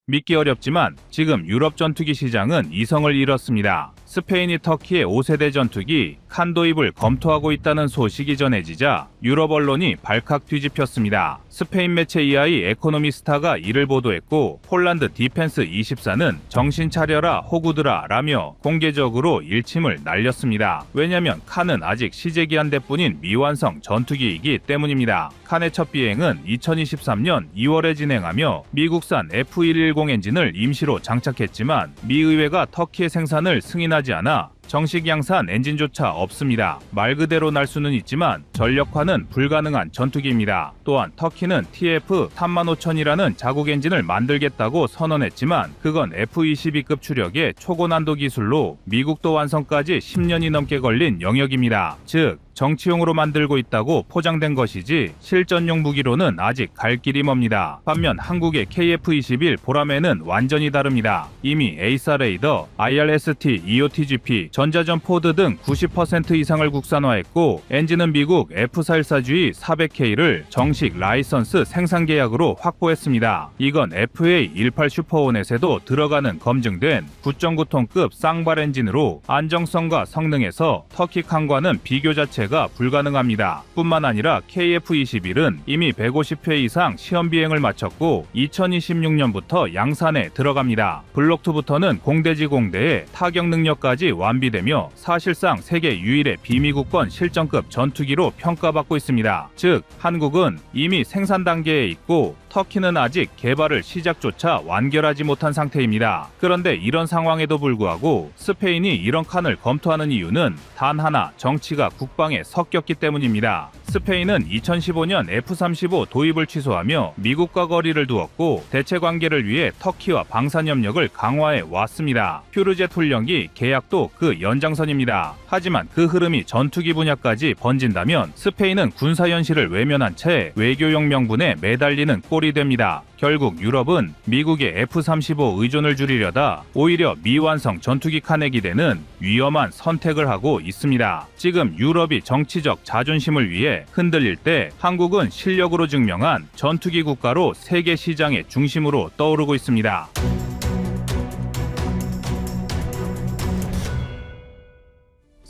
믿기 어렵지만 지금 유럽 전투기 시장은 이성을 잃었습니다. 스페인이 터키의 5세대 전투기 칸 도입을 검토하고 있다는 소식이 전해지자 유럽 언론이 발칵 뒤집혔습니다. 스페인 매체 이하이 에코노미스타가 이를 보도했고 폴란드 디펜스 24는 정신 차려라 호구들아 라며 공개적으로 일침을 날렸습니다. 왜냐면 칸은 아직 시제기한대뿐인 미완성 전투기이기 때문입니다. 칸의 첫 비행은 2023년 2월에 진행하며 미국산 F110 엔진을 임시로 장착했지만 미 의회가 터키의 생산을 승인하지 않아 정식 양산 엔진조차 없습니다. 말 그대로 날 수는 있지만 전력화는 불가능한 전투기입니다. 또한 터키는 TF35000이라는 자국 엔진을 만들겠다고 선언했지만 그건 F-22급 추력의 초고난도 기술로 미국도 완성까지 10년이 넘게 걸린 영역입니다. 즉 정치용으로 만들고 있다고 포장된 것이지 실전용 무기로는 아직 갈 길이 멉니다. 반면 한국의 KF-21 보라매는 완전히 다릅니다. 이미 에이사 레이더, IRST, EOTGP, 전자전 포드 등 90% 이상을 국산화했고 엔진은 미국 F414G 400K를 정식 라이선스 생산 계약으로 확보했습니다. 이건 FA18 슈퍼호넷에도 들어가는 검증된 9.9톤급 쌍발 엔진으로 안정성과 성능에서 터키 칸과는 비교 자체가 불가능합니다. 뿐만 아니라 KF-21은 이미 150회 이상 시험 비행을 마쳤고 2026년부터 양산에 들어갑니다. 블록2부터는 공대지 공대의 타격 능력까지 완비되며 사실상 세계 유일의 비미국권 실전급 전투기로 평가받고 있습니다. 즉 한국은 이미 생산 단계에 있고 터키는 아직 개발을 시작조차 완결하지 못한 상태입니다. 그런데 이런 상황에도 불구하고 스페인이 이런 칸을 검토하는 이유는 단 하나, 정치가 국방에 섞였기 때문입니다. 스페인은 2015년 F-35 도입을 취소하며 미국과 거리를 두었고 대체 관계를 위해 터키와 방산협력을 강화해 왔습니다. 퓨르젯 훈련기 계약도 그 연장선입니다. 하지만 그 흐름이 전투기 분야까지 번진다면 스페인은 군사 현실을 외면한 채 외교용 명분에 매달리는 꼴이 됩니다. 결국 유럽은 미국의 F-35 의존을 줄이려다 오히려 미완성 전투기 칸에 기대는 위험한 선택을 하고 있습니다. 지금 유럽이 정치적 자존심을 위해 흔들릴 때 한국은 실력으로 증명한 전투기 국가로 세계 시장의 중심으로 떠오르고 있습니다.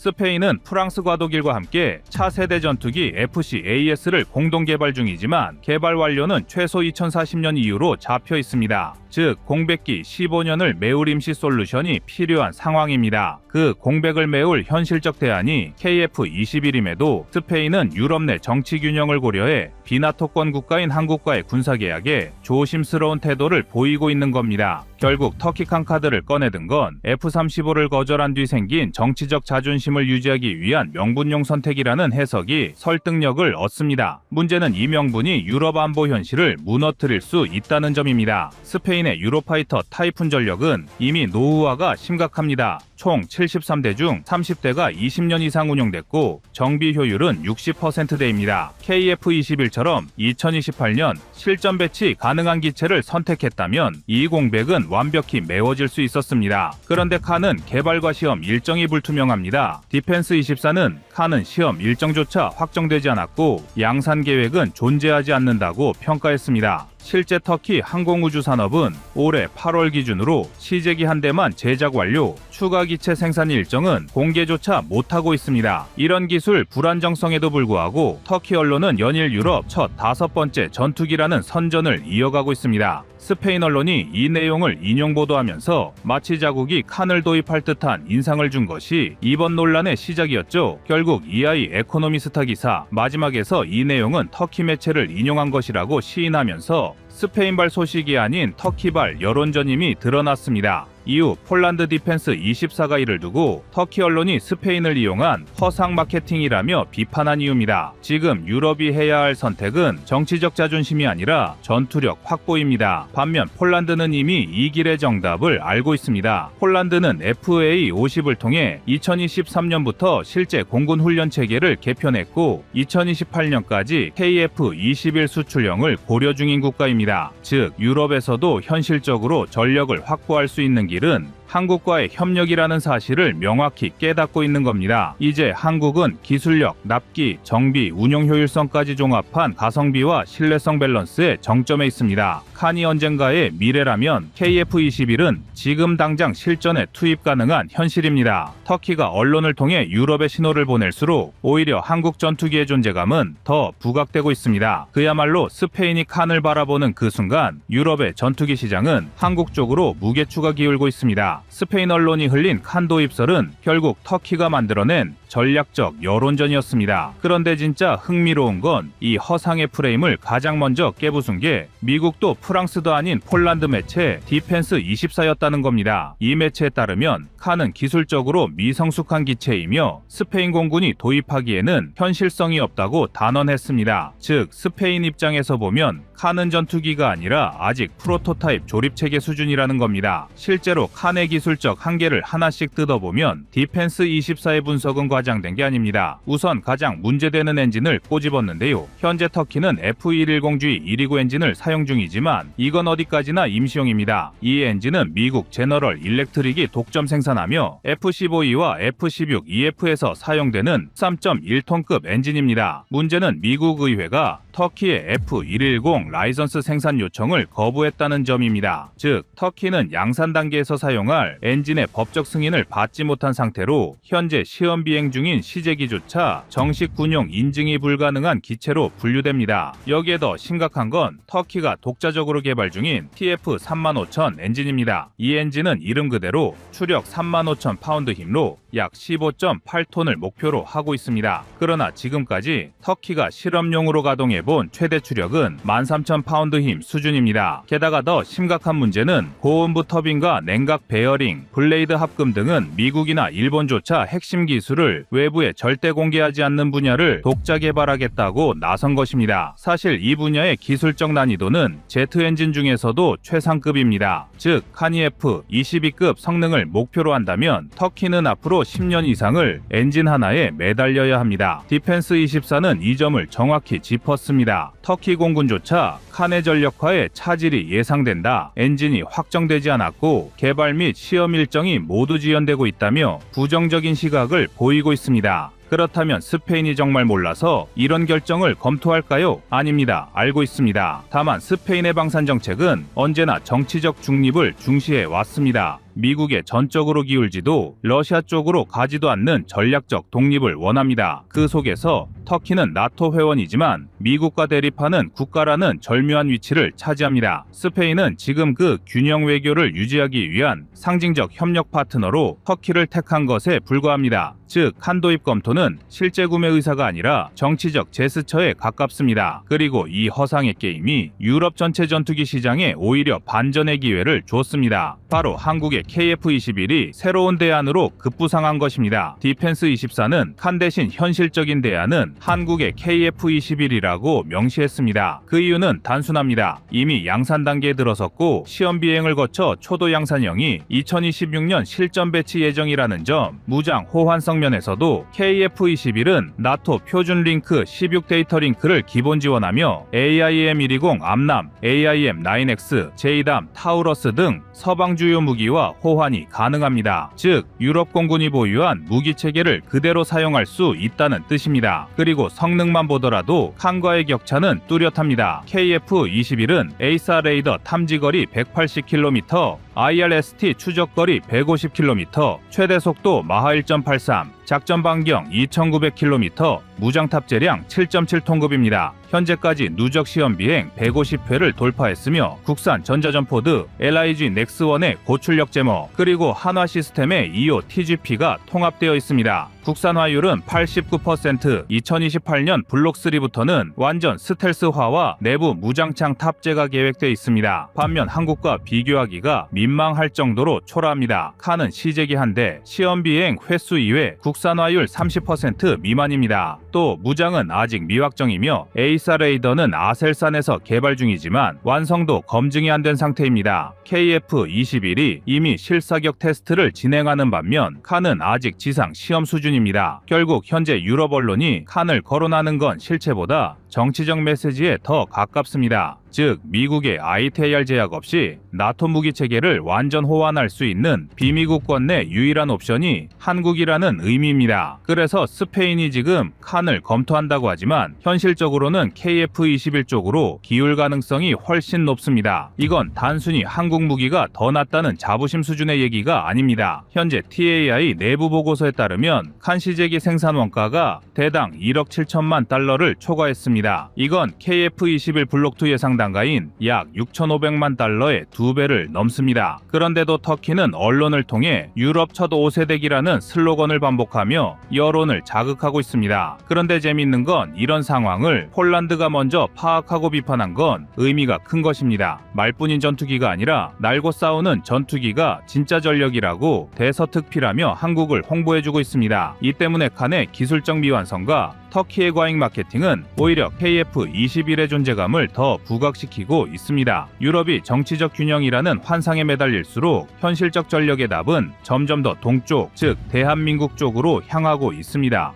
스페인은 프랑스과 독일과 함께 차세대 전투기 FC-AS를 공동 개발 중이지만 개발 완료는 최소 2040년 이후로 잡혀 있습니다. 즉 공백기 15년을 메울 임시 솔루션이 필요한 상황입니다. 그 공백을 메울 현실적 대안이 KF-21임에도 스페인은 유럽 내 정치 균형을 고려해 비나토권 국가인 한국과의 군사계약에 조심스러운 태도를 보이고 있는 겁니다. 결국 터키 칸 카드를 꺼내든 건 F-35를 거절한 뒤 생긴 정치적 자존심을 유지하기 위한 명분용 선택이라는 해석이 설득력을 얻습니다. 문제는 이 명분이 유럽 안보 현실을 무너뜨릴 수 있다는 점입니다. 스페인의 유로파이터 타이푼 전력은 이미 노후화가 심각합니다. 총 73대 중 30대가 20년 이상 운용됐고 정비 효율은 60%대입니다. KF-21처럼 2028년 실전 배치 가능한 기체를 선택했다면 이 공백은 완벽히 메워질 수 있었습니다. 그런데 칸은 개발과 시험 일정이 불투명합니다. 디펜스24는 칸은 시험 일정조차 확정되지 않았고 양산 계획은 존재하지 않는다고 평가했습니다. 실제 터키 항공우주 산업은 올해 8월 기준으로 시제기 한 대만 제작 완료, 추가 기체 생산 일정은 공개조차 못하고 있습니다. 이런 기술 불안정성에도 불구하고 터키 언론은 연일 유럽 첫 5번째 전투기라는 선전을 이어가고 있습니다. 스페인 언론이 이 내용을 인용 보도하면서 마치 자국이 칸을 도입할 듯한 인상을 준 것이 이번 논란의 시작이었죠. 결국 EI 에코노미스타 기사 마지막에서 이 내용은 터키 매체를 인용한 것이라고 시인하면서 스페인발 소식이 아닌 터키발 여론전임이 드러났습니다. 이후 폴란드 디펜스 24가 이를 두고 터키 언론이 스페인을 이용한 허상 마케팅이라며 비판한 이유입니다. 지금 유럽이 해야 할 선택은 정치적 자존심이 아니라 전투력 확보입니다. 반면 폴란드는 이미 이 길의 정답을 알고 있습니다. 폴란드는 FA50을 통해 2023년부터 실제 공군 훈련 체계를 개편했고 2028년까지 KF-21 수출형을 고려 중인 국가입니다. 즉 유럽에서도 현실적으로 전력을 확보할 수 있는 길은 한국과의 협력이라는 사실을 명확히 깨닫고 있는 겁니다. 이제 한국은 기술력, 납기, 정비, 운용 효율성까지 종합한 가성비와 신뢰성 밸런스의 정점에 있습니다. 칸이 언젠가의 미래라면 KF-21은 지금 당장 실전에 투입 가능한 현실입니다. 터키가 언론을 통해 유럽에 신호를 보낼수록 오히려 한국 전투기의 존재감은 더 부각되고 있습니다. 그야말로 스페인이 칸을 바라보는 그 순간 유럽의 전투기 시장은 한국 쪽으로 무게추가 기울고 있습니다. 스페인 언론이 흘린 칸 도입설은 결국 터키가 만들어낸 전략적 여론전이었습니다. 그런데 진짜 흥미로운 건 이 허상의 프레임을 가장 먼저 깨부순 게 미국도 프랑스도 아닌 폴란드 매체 디펜스 24였다는 겁니다. 이 매체에 따르면 칸은 기술적으로 미성숙한 기체이며 스페인 공군이 도입하기에는 현실성이 없다고 단언했습니다. 즉 스페인 입장에서 보면 칸은 전투기가 아니라 아직 프로토타입 조립체계 수준이라는 겁니다. 실제로 칸의 기술적 한계를 하나씩 뜯어보면 디펜스 24의 분석은 과장된 게 아닙니다. 우선 가장 문제되는 엔진을 꼬집었는데요. 현재 터키는 F110G 129 엔진을 사용 중이지만 이건 어디까지나 임시용입니다. 이 엔진은 미국 제너럴 일렉트릭이 독점 생산하며 F-15E와 F-16EF에서 사용되는 13.1톤급 엔진입니다. 문제는 미국 의회가 터키의 F110 라이선스 생산 요청을 거부했다는 점입니다. 즉, 터키는 양산 단계에서 사용할 엔진의 법적 승인을 받지 못한 상태로 현재 시험 비행 중인 시제기조차 정식 군용 인증이 불가능한 기체로 분류됩니다. 여기에 더 심각한 건 터키가 독자적으로 개발 중인 TF35000 엔진입니다. 이 엔진은 이름 그대로 추력 35,000 파운드 힘로 약 15.8톤을 목표로 하고 있습니다. 그러나 지금까지 터키가 실험용으로 가동해본 최대 추력은 13,000 파운드 힘 수준입니다. 게다가 더 심각한 문제는 고온부 터빈과 냉각 베어링, 블레이드 합금 등은 미국이나 일본조차 핵심 기술을 외부에 절대 공개하지 않는 분야를 독자 개발하겠다고 나선 것입니다. 사실 이 분야의 기술적 난이도는 제트 엔진 중에서도 최상급입니다. 즉, 칸이 F-22급 성능을 목표로 한다면 터키는 앞으로 10년 이상을 엔진 하나에 매달려야 합니다. 디펜스 24는 이 점을 정확히 짚었습니다. 터키 공군조차 칸의 전력화에 차질이 예상된다. 엔진이 확정되지 않았고 개발 및 시험 일정이 모두 지연되고 있다며 부정적인 시각을 보이고 있습니다. 그렇다면 스페인이 정말 몰라서 이런 결정을 검토할까요? 아닙니다. 알고 있습니다. 다만 스페인의 방산 정책은 언제나 정치적 중립을 중시해 왔습니다. 미국에 전적으로 기울지도 러시아 쪽으로 가지도 않는 전략적 독립을 원합니다. 그 속에서 터키는 나토 회원이지만 미국과 대립하는 국가라는 절묘한 위치를 차지합니다. 스페인은 지금 그 균형 외교를 유지하기 위한 상징적 협력 파트너로 터키를 택한 것에 불과합니다. 즉, 칸 도입 검토는 실제 구매 의사가 아니라 정치적 제스처에 가깝습니다. 그리고 이 허상의 게임이 유럽 전체 전투기 시장에 오히려 반전의 기회를 줬습니다. 바로 한국의 KF-21이 새로운 대안으로 급부상한 것입니다. 디펜스 24는 칸 대신 현실적인 대안은 한국의 KF-21이라고 명시했습니다. 그 이유는 단순합니다. 이미 양산 단계에 들어섰고 시험 비행을 거쳐 초도 양산형이 2026년 실전 배치 예정이라는 점, 무장 호환성 면에서도 KF-21은 나토 표준 링크 16 데이터 링크를 기본 지원하며 AIM-120 암람, AIM-9X, JDAM, 타우러스 등 서방 주요 무기와 호환이 가능합니다. 즉, 유럽 공군이 보유한 무기 체계를 그대로 사용할 수 있다는 뜻입니다. 그리고 성능만 보더라도 칸과의 격차는 뚜렷합니다. KF-21은 에이사 레이더 탐지거리 180km, IRST 추적거리 150km, 최대 속도 마하 1.83, 작전 반경 2900km, 무장 탑재량 7.7톤급입니다. 현재까지 누적 시험 비행 150회를 돌파했으며 국산 전자전포드 LIG 넥스1의 고출력 제모, 그리고 한화 시스템의 2호 TGP가 통합되어 있습니다. 국산 화율은 89%, 2028년 블록3부터는 완전 스텔스화와 내부 무장창 탑재가 계획되어 있습니다. 반면 한국과 비교하기가 민망할 정도로 초라합니다. 칸은 시제기 한 대, 시험 비행 횟수 이외 국산 화율 30% 미만입니다. 또 무장은 아직 미확정이며 에이사 레이더는 아셀산에서 개발 중이지만 완성도 검증이 안 된 상태입니다. KF-21이 이미 실사격 테스트를 진행하는 반면 칸은 아직 지상 시험 수준입니다. 결국 현재 유럽 언론이 칸을 거론하는 건 실체보다 정치적 메시지에 더 가깝습니다. 즉 미국의 ITAR 제약 없이 나토 무기 체계를 완전 호환할 수 있는 비미국권 내 유일한 옵션이 한국이라는 의미입니다. 그래서 스페인이 지금 칸을 검토한다고 하지만 현실적으로는 KF-21 쪽으로 기울 가능성이 훨씬 높습니다. 이건 단순히 한국 무기가 더 낫다는 자부심 수준의 얘기가 아닙니다. 현재 TAI 내부 보고서에 따르면 칸 시제기 생산 원가가 대당 1억 7천만 달러를 초과했습니다. 이건 KF-21 블록2 예상 단가인 약 6,500만 달러의 2배를 넘습니다. 그런데도 터키는 언론을 통해 유럽 첫 5세대기라는 슬로건을 반복하며 여론을 자극하고 있습니다. 그런데 재밌는 건 이런 상황을 폴란드가 먼저 파악하고 비판한 건 의미가 큰 것입니다. 말뿐인 전투기가 아니라 날고 싸우는 전투기가 진짜 전력이라고 대서특필하며 한국을 홍보해주고 있습니다. 이 때문에 칸의 기술적 미완성과 터키의 과잉 마케팅은 오히려 KF-21의 존재감을 더 부각시키고 있습니다. 유럽이 정치적 균형이라는 환상에 매달릴수록 현실적 전력의 답은 점점 더 동쪽, 즉 대한민국 쪽으로 향하고 있습니다.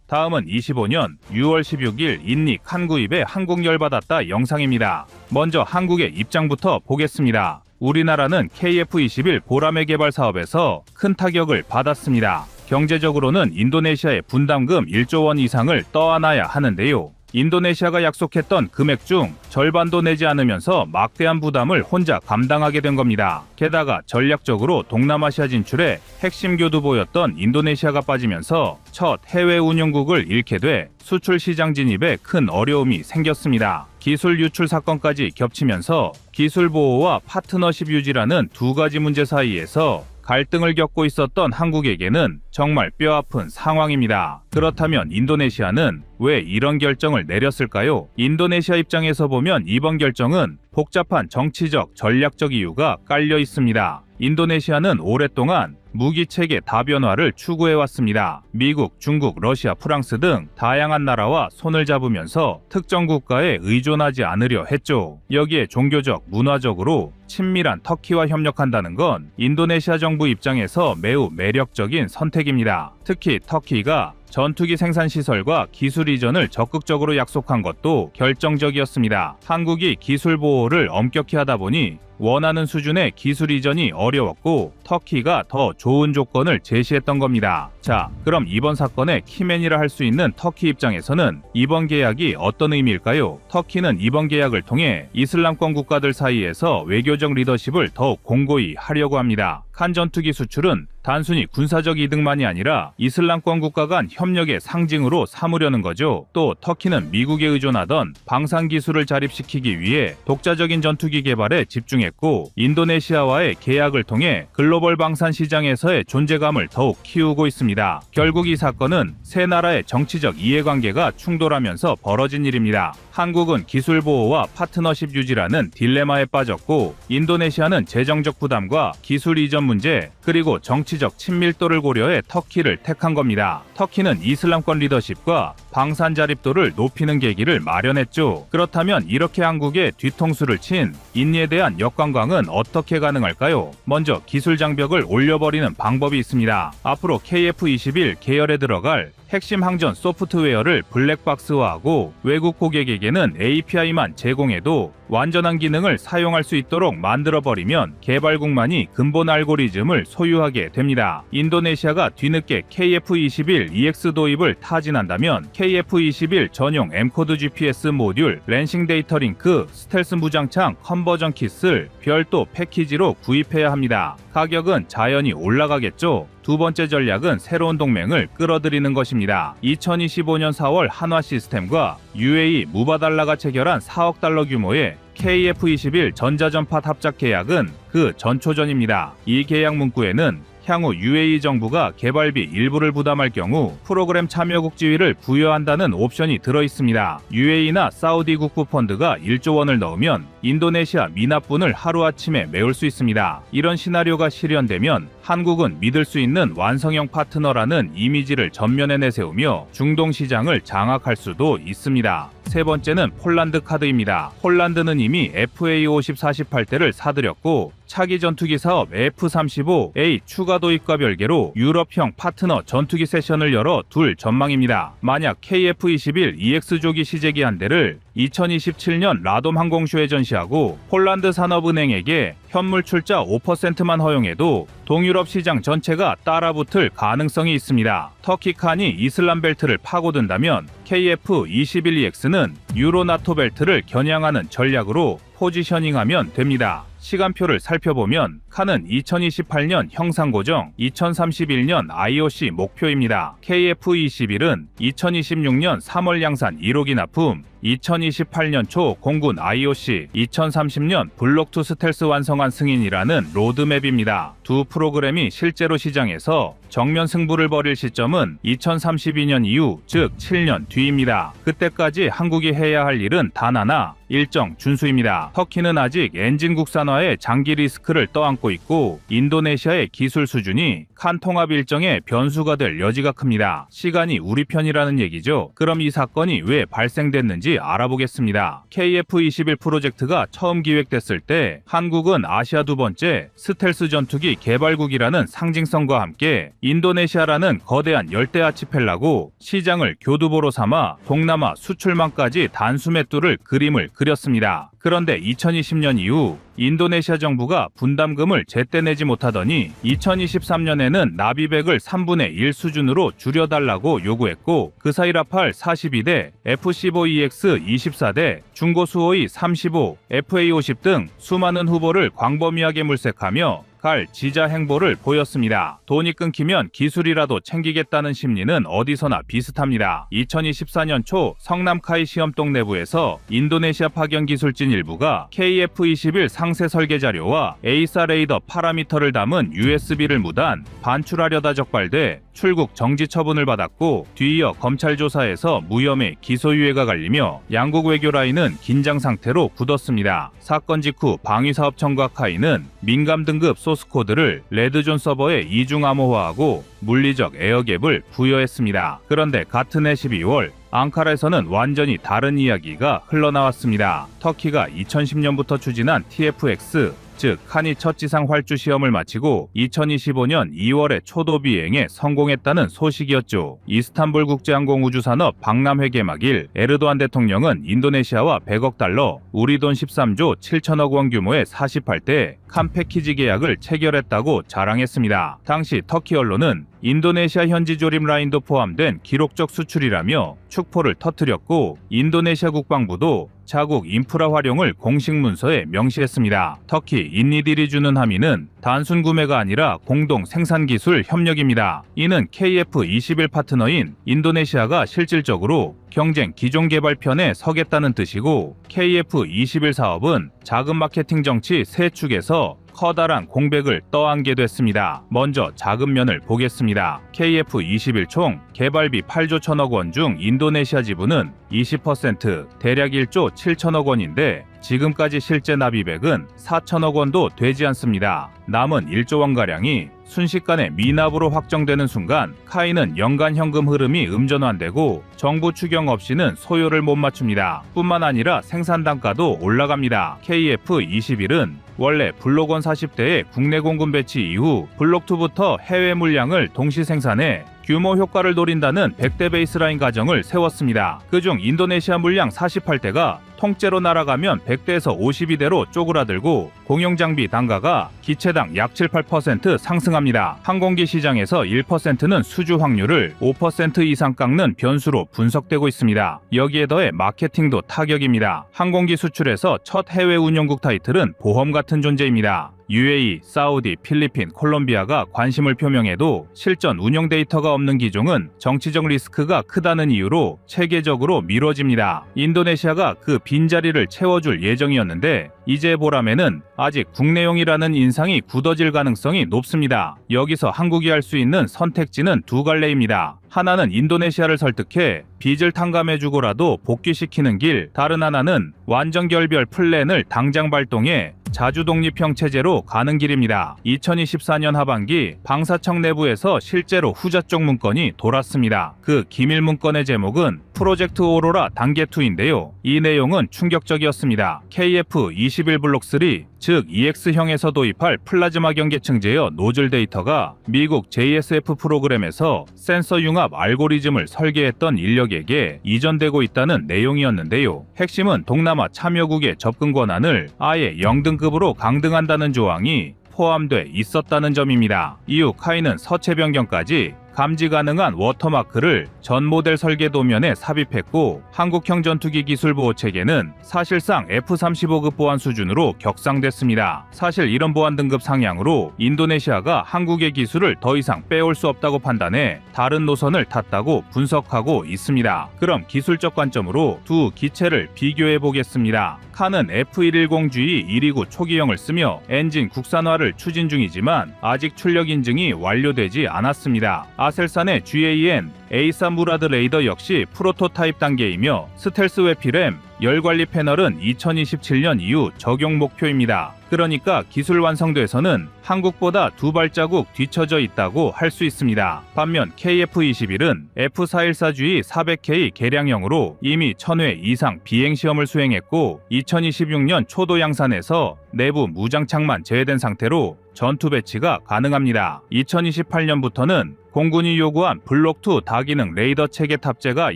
다음은 25년 6월 16일 인닉 칸 구입에 한국 열받았다 영상입니다. 먼저 한국의 입장부터 보겠습니다. 우리나라는 KF-21 보라매 개발 사업에서 큰 타격을 받았습니다. 경제적으로는 인도네시아의 분담금 1조 원 이상을 떠안아야 하는데요. 인도네시아가 약속했던 금액 중 절반도 내지 않으면서 막대한 부담을 혼자 감당하게 된 겁니다. 게다가 전략적으로 동남아시아 진출에 핵심 교두보였던 인도네시아가 빠지면서 첫 해외 운용국을 잃게 돼 수출 시장 진입에 큰 어려움이 생겼습니다. 기술 유출 사건까지 겹치면서 기술 보호와 파트너십 유지라는 두 가지 문제 사이에서 갈등을 겪고 있었던 한국에게는 정말 뼈아픈 상황입니다. 그렇다면 인도네시아는 왜 이런 결정을 내렸을까요? 인도네시아 입장에서 보면 이번 결정은 복잡한 정치적, 전략적 이유가 깔려 있습니다. 인도네시아는 오랫동안 무기체계 다변화를 추구해왔습니다. 미국, 중국, 러시아, 프랑스 등 다양한 나라와 손을 잡으면서 특정 국가에 의존하지 않으려 했죠. 여기에 종교적, 문화적으로 친밀한 터키와 협력한다는 건 인도네시아 정부 입장에서 매우 매력적인 선택입니다. 특히 터키가 전투기 생산 시설과 기술 이전을 적극적으로 약속한 것도 결정적이었습니다. 한국이 기술 보호를 엄격히 하다 보니 원하는 수준의 기술 이전이 어려웠고 터키가 더 좋은 조건을 제시했던 겁니다. 자, 그럼 이번 사건의 키맨이라 할 수 있는 터키 입장에서는 이번 계약이 어떤 의미일까요? 터키는 이번 계약을 통해 이슬람권 국가들 사이에서 외교적 리더십을 더욱 공고히 하려고 합니다. 칸 전투기 수출은 단순히 군사적 이득만이 아니라 이슬람권 국가 간 협력의 상징으로 삼으려는 거죠. 또 터키는 미국에 의존하던 방산 기술을 자립시키기 위해 독자적인 전투기 개발에 집중했고 인도네시아와의 계약을 통해 글로벌 방산 시장에서의 존재감을 더욱 키우고 있습니다. 결국 이 사건은 세 나라의 정치적 이해관계가 충돌하면서 벌어진 일입니다. 한국은 기술 보호와 파트너십 유지라는 딜레마에 빠졌고 인도네시아는 재정적 부담과 기술 이전 문제 그리고 정치적 친밀도를 고려해 터키를 택한 겁니다. 터키는 이슬람권 리더십과 방산 자립도를 높이는 계기를 마련했죠. 그렇다면 이렇게 한국에 뒤통수를 친 인니에 대한 역관광은 어떻게 가능할까요? 먼저 기술 장벽을 올려버리는 방법이 있습니다. 앞으로 KF-21 계열에 들어갈 핵심 항전 소프트웨어를 블랙박스화하고 외국 고객에게는 API만 제공해도 완전한 기능을 사용할 수 있도록 만들어버리면 개발국만이 근본 알고리즘을 소유하게 됩니다. 인도네시아가 뒤늦게 KF-21 EX 도입을 타진한다면 KF-21 전용 M코드 GPS 모듈, 랜싱 데이터 링크, 스텔스 무장창 컨버전 킷을 별도 패키지로 구입해야 합니다. 가격은 자연히 올라가겠죠. 두 번째 전략은 새로운 동맹을 끌어들이는 것입니다. 2025년 4월 한화 시스템과 UAE 무바달라가 체결한 4억 달러 규모의 KF-21 전자전파 합작 계약은 그 전초전입니다. 이 계약 문구에는 향후 UAE 정부가 개발비 일부를 부담할 경우 프로그램 참여국 지위를 부여한다는 옵션이 들어있습니다. UAE나 사우디 국부펀드가 1조 원을 넣으면 인도네시아 미납분을 하루아침에 메울 수 있습니다. 이런 시나리오가 실현되면 한국은 믿을 수 있는 완성형 파트너라는 이미지를 전면에 내세우며 중동 시장을 장악할 수도 있습니다. 세 번째는 폴란드 카드입니다. 폴란드는 이미 FA50 48대를 사들였고 차기 전투기 사업 F-35A 추가 도입과 별개로 유럽형 파트너 전투기 세션을 열어 둘 전망입니다. 만약 KF-21EX조기 시제기 한 대를 2027년 라돔 항공쇼에 전시하고 폴란드 산업은행에게 현물 출자 5%만 허용해도 동유럽 시장 전체가 따라붙을 가능성이 있습니다. 터키 칸이 이슬람 벨트를 파고든다면 KF-21EX는 유로 나토 벨트를 겨냥하는 전략으로 포지셔닝하면 됩니다. 시간표를 살펴보면 칸은 2028년 형상 고정, 2031년 IOC 목표입니다. KF-21은 2026년 3월 양산 1호기 납품, 2028년 초 공군 IOC, 2030년 블록2 스텔스 완성한 승인이라는 로드맵입니다. 두 프로그램이 실제로 시장에서 정면 승부를 벌일 시점은 2032년 이후, 즉 7년 뒤입니다. 그때까지 한국이 해야 할 일은 단 하나, 일정 준수입니다. 터키는 아직 엔진 국산화에 장기 리스크를 떠안고 있고 인도네시아의 기술 수준이 칸 통합 일정의 변수가 될 여지가 큽니다. 시간이 우리 편이라는 얘기죠. 그럼 이 사건이 왜 발생됐는지 알아보겠습니다. KF-21 프로젝트가 처음 기획됐을 때 한국은 아시아 두 번째 스텔스 전투기 개발국이라는 상징성과 함께 인도네시아라는 거대한 열대 아치펠라고 시장을 교두보로 삼아 동남아 수출망까지 단수맷돌을 그림을 그렸습니다. 그런데 2020년 이후 인도네시아 정부가 분담금을 제때 내지 못하더니 2023년에는 나비백을 3분의 1 수준으로 줄여달라고 요구했고 그 사이 라팔 42대, F-15EX 24대, 중고 수호의 35, FA-50 등 수많은 후보를 광범위하게 물색하며 갈 지자 행보를 보였습니다. 돈이 끊기면 기술이라도 챙기겠다는 심리는 어디서나 비슷합니다. 2024년 초 성남카이 시험동 내부에서 인도네시아 파견 기술진 일부가 KF-21 상세 설계 자료와 A사 레이더 파라미터를 담은 USB를 무단 반출하려다 적발돼 출국 정지 처분을 받았고 뒤이어 검찰 조사에서 무혐의 기소유예가 갈리며 양국 외교 라인은 긴장 상태로 굳었습니다. 사건 직후 방위사업청과 카이는 민감 등급 소스코드를 레드존 서버에 이중 암호화하고 물리적 에어갭을 부여했습니다. 그런데 같은 해 12월 앙카라에서는 완전히 다른 이야기가 흘러나왔습니다. 터키가 2010년부터 추진한 TFX, 즉 칸이 첫 지상 활주 시험을 마치고 2025년 2월에 초도 비행에 성공했다는 소식이었죠. 이스탄불 국제항공우주산업 박람회 개막일 에르도안 대통령은 인도네시아와 100억 달러, 우리 돈 13조 7천억 원 규모의 48대 칸 패키지 계약을 체결했다고 자랑했습니다. 당시 터키 언론은 인도네시아 현지 조립 라인도 포함된 기록적 수출이라며 축포를 터뜨렸고 인도네시아 국방부도 자국 인프라 활용을 공식 문서에 명시했습니다. 터키 인니딜이 주는 함의는 단순 구매가 아니라 공동 생산 기술 협력입니다. 이는 KF-21 파트너인 인도네시아가 실질적으로 경쟁 기존 개발편에 서겠다는 뜻이고 KF-21 사업은 자금 마케팅 정치 세 축에서 커다란 공백을 떠안게 됐습니다. 먼저 자금면을 보겠습니다. KF-21 총 개발비 8조 1천억 원 중 인도네시아 지분은 20%, 대략 1조 7천억 원인데 지금까지 실제 납입액은 4천억 원도 되지 않습니다. 남은 1조 원가량이 순식간에 미납으로 확정되는 순간 카이는 연간 현금 흐름이 음전환되고 정부 추경 없이는 소요를 못 맞춥니다. 뿐만 아니라 생산 단가도 올라갑니다. KF-21은 원래 블록1 40대의 국내 공군 배치 이후 블록2부터 해외 물량을 동시 생산해 규모 효과를 노린다는 100대 베이스라인 가정을 세웠습니다. 그중 인도네시아 물량 48대가 통째로 날아가면 100대에서 52대로 쪼그라들고 공용장비 단가가 기체당 약 7, 8% 상승합니다. 항공기 시장에서 1%는 수주 확률을 5% 이상 깎는 변수로 분석되고 있습니다. 여기에 더해 마케팅도 타격입니다. 항공기 수출에서 첫 해외 운영국 타이틀은 보험 같은 존재입니다. UAE, 사우디, 필리핀, 콜롬비아가 관심을 표명해도 실전 운영 데이터가 없는 기종은 정치적 리스크가 크다는 이유로 체계적으로 미뤄집니다. 인도네시아가 그 빈자리를 채워줄 예정이었는데 이제 보람에는 아직 국내용이라는 인상이 굳어질 가능성이 높습니다. 여기서 한국이 할 수 있는 선택지는 두 갈래입니다. 하나는 인도네시아를 설득해 빚을 탕감해주고라도 복귀시키는 길, 다른 하나는 완전 결별 플랜을 당장 발동해 자주 독립형 체제로 가는 길입니다. 2024년 하반기 방사청 내부에서 실제로 후자 쪽 문건이 돌았습니다. 그 기밀 문건의 제목은 프로젝트 오로라 단계 2인데요. 이 내용은 충격적이었습니다. KF-21 EF-21블록3, 즉 EX형에서 도입할 플라즈마 경계층 제어 노즐 데이터가 미국 JSF 프로그램에서 센서 융합 알고리즘을 설계했던 인력에게 이전되고 있다는 내용이었는데요. 핵심은 동남아 참여국의 접근 권한을 아예 0등급으로 강등한다는 조항이 포함돼 있었다는 점입니다. 이후 카이는 서체 변경까지 감지 가능한 워터마크를 전 모델 설계 도면에 삽입했고, 한국형 전투기 기술 보호 체계는 사실상 F-35급 보안 수준으로 격상됐습니다. 사실 이런 보안 등급 상향으로 인도네시아가 한국의 기술을 더 이상 빼올 수 없다고 판단해 다른 노선을 탔다고 분석하고 있습니다. 그럼 기술적 관점으로 두 기체를 비교해 보겠습니다. 칸은 F110G 129 초기형을 쓰며 엔진 국산화를 추진 중이지만 아직 출력 인증이 완료되지 않았습니다. 아셀산의 GAN A3 무라드 레이더 역시 프로토타입 단계이며 스텔스 외피램 열관리 패널은 2027년 이후 적용 목표입니다. 그러니까 기술 완성도에서는 한국보다 두 발자국 뒤처져 있다고 할 수 있습니다. 반면 KF-21은 F414G 400K 개량형으로 이미 1000회 이상 비행시험을 수행했고 2026년 초도 양산에서 내부 무장창만 제외된 상태로 전투 배치가 가능합니다. 2028년부터는 공군이 요구한 블록2 다기능 레이더 체계 탑재가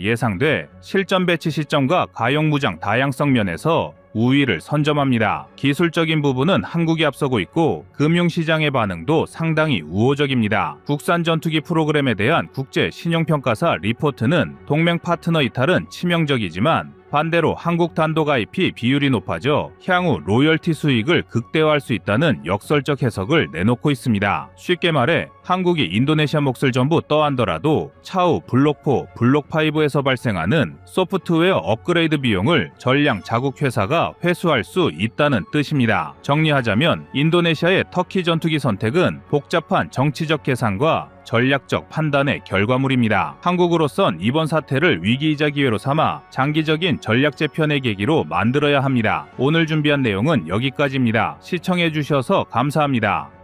예상돼 실전 배치 시점과 가용 무장 다양성 면에서 우위를 선점합니다. 기술적인 부분은 한국이 앞서고 있고 금융시장의 반응도 상당히 우호적입니다. 국산 전투기 프로그램에 대한 국제 신용평가사 리포트는 동맹 파트너 이탈은 치명적이지만 반대로 한국 단독 IP 비율이 높아져 향후 로열티 수익을 극대화할 수 있다는 역설적 해석을 내놓고 있습니다. 쉽게 말해 한국이 인도네시아 몫을 전부 떠안더라도 차후 블록4, 블록5에서 발생하는 소프트웨어 업그레이드 비용을 전량 자국 회사가 회수할 수 있다는 뜻입니다. 정리하자면 인도네시아의 터키 전투기 선택은 복잡한 정치적 계산과 전략적 판단의 결과물입니다. 한국으로선 이번 사태를 위기이자 기회로 삼아 장기적인 전략 재편의 계기로 만들어야 합니다. 오늘 준비한 내용은 여기까지입니다. 시청해주셔서 감사합니다.